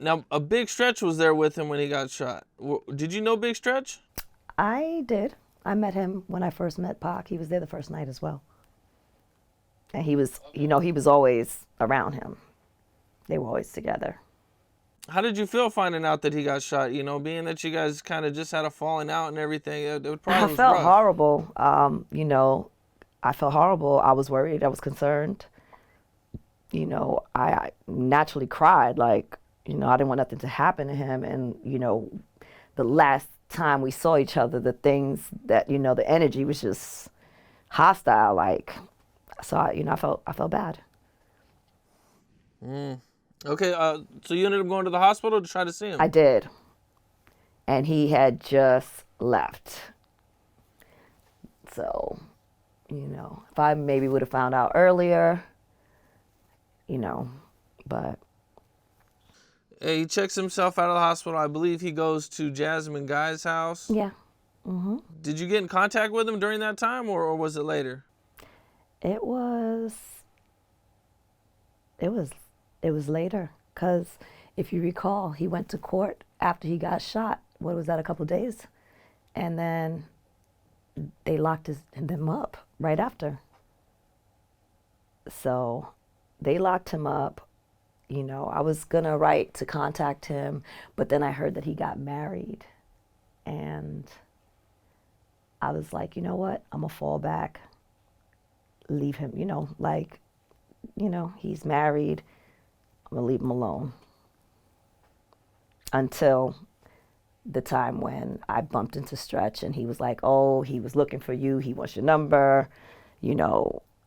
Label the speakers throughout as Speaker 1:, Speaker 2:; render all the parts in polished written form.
Speaker 1: Now, a Big Stretch was there with him when he got shot. Did you know Big Stretch?
Speaker 2: I did. I met him when I first met Pac. He was there the first night as well. And he was, he was always around him. They were always together.
Speaker 1: How did you feel finding out that he got shot? Being that you guys kind of just had a falling out and everything, it
Speaker 2: I
Speaker 1: probably was
Speaker 2: felt
Speaker 1: rough.
Speaker 2: horrible. I felt horrible. I was worried. I was concerned. I naturally cried. Like, I didn't want nothing to happen to him. And, the last time we saw each other, the things that, the energy was just hostile. Like, so I felt bad.
Speaker 1: Okay, so you ended up going to the hospital to try to see him.
Speaker 2: I did. And he had just left. So, if I maybe would have found out earlier, but
Speaker 1: He checks himself out of the hospital. I believe he goes to Jasmine Guy's house.
Speaker 2: yeah.
Speaker 1: Did you get in contact with him during that time, or was it later?
Speaker 2: It was it was it was later, because if you recall, he went to court after he got shot. What was that, a couple days? And then they locked them up right after. So they locked him up. I was gonna write to contact him, but then I heard that he got married, and I was like, you know what? I'm gonna fall back, leave him. He's married. I'm gonna leave him alone until the time when I bumped into Stretch, and he was like, oh, he was looking for you. He wants your number,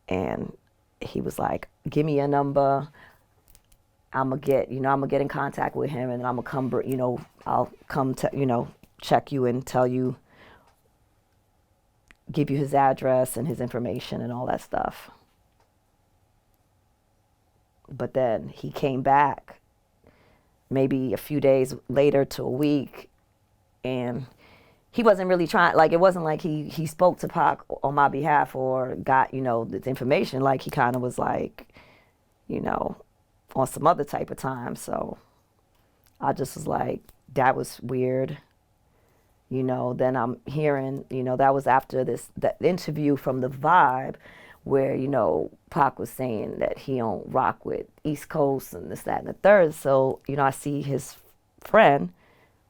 Speaker 2: and he was like, give me your number. I'm gonna get in contact with him, and I'm gonna come, I'll come to, check you and tell you, give you his address and his information and all that stuff. But then he came back maybe a few days later to a week, and he wasn't really trying, like, it wasn't like he spoke to Pac on my behalf or got, this information. Like, he kind of was like, on some other type of time. So I just was like, that was weird. Then I'm hearing, that was after that interview from The Vibe where, Pac was saying that he don't rock with East Coast and this, that, and the third. So, I see his friend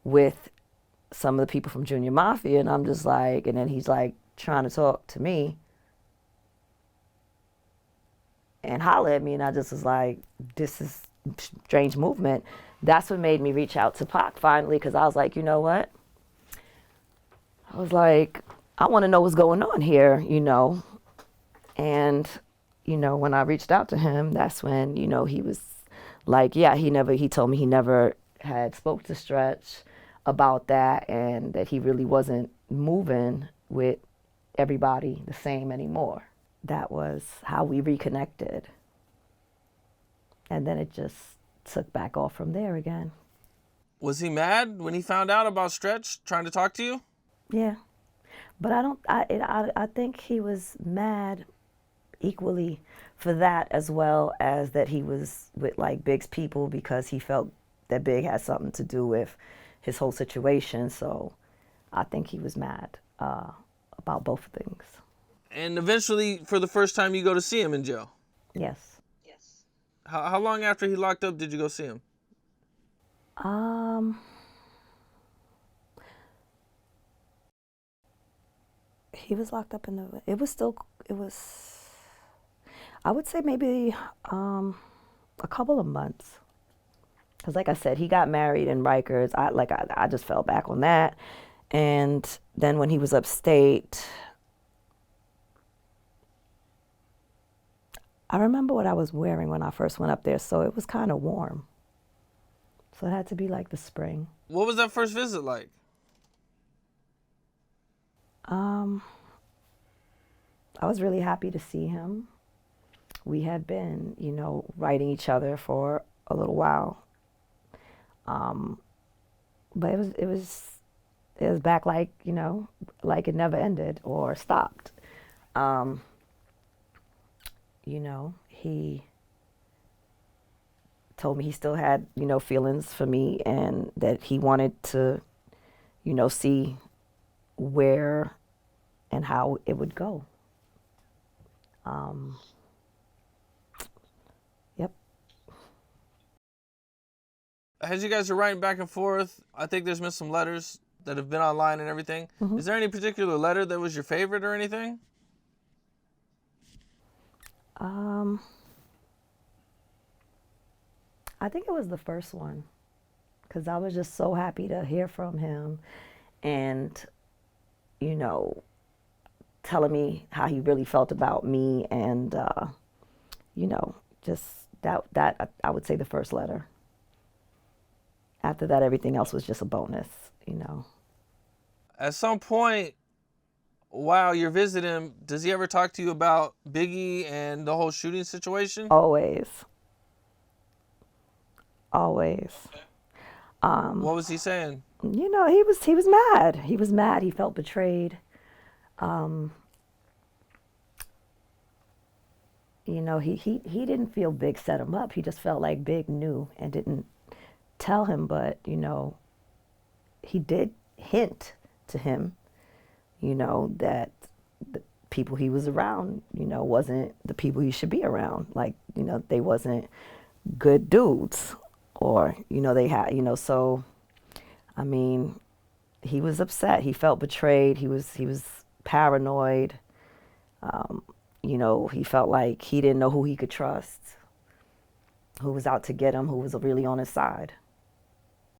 Speaker 2: with some of the people from Junior Mafia, and I'm just like, and then he's like trying to talk to me and holler at me, and I just was like, this is strange movement. That's what made me reach out to Pac finally, because I was like, you know what? I was like, I want to know what's going on here, And, when I reached out to him, that's when, he was like, yeah, he told me he never had spoke to Stretch about that, and that he really wasn't moving with everybody the same anymore. That was how we reconnected. And then it just took back off from there again.
Speaker 1: Was he mad when he found out about Stretch trying to talk to you?
Speaker 2: Yeah. But I think he was mad equally for that, as well as that he was with like Big's people, because he felt that Big had something to do with his whole situation. So I think he was mad about both things.
Speaker 1: And eventually, for the first time, you go to see him in jail.
Speaker 2: Yes.
Speaker 1: How long after he locked up did you go see him?
Speaker 2: He was locked up I would say maybe a couple of months. Because like I said, he got married in Rikers. I just fell back on that. And then when he was upstate, I remember what I was wearing when I first went up there, so it was kind of warm. So it had to be like the spring.
Speaker 1: What was that first visit like?
Speaker 2: I was really happy to see him. We had been, writing each other for a little while. But it was back like, like it never ended or stopped. He told me he still had, feelings for me and that he wanted to, see where and how it would go. Um, yep.
Speaker 1: As you guys are writing back and forth, I think there's been some letters that have been online and everything.
Speaker 2: Hmm.
Speaker 1: Is there any particular letter that was your favorite or anything?
Speaker 2: Um, I think it was the first one because I was just so happy to hear from him and, you know, telling me how he really felt about me and, just that I would say the first letter. After that, everything else was just a bonus.
Speaker 1: At some point while you're visiting him, does he ever talk to you about Biggie and the whole shooting situation?
Speaker 2: Always, always.
Speaker 1: What was he saying?
Speaker 2: He was mad. He was mad. He felt betrayed. Um, he didn't feel Big set him up. He just felt like Big knew and didn't tell him, but he did hint to him, that the people he was around, wasn't the people he should be around. Like, they wasn't good dudes, or they had, so I mean, he was upset. He felt betrayed. He was paranoid. He felt like he didn't know who he could trust, who was out to get him, who was really on his side.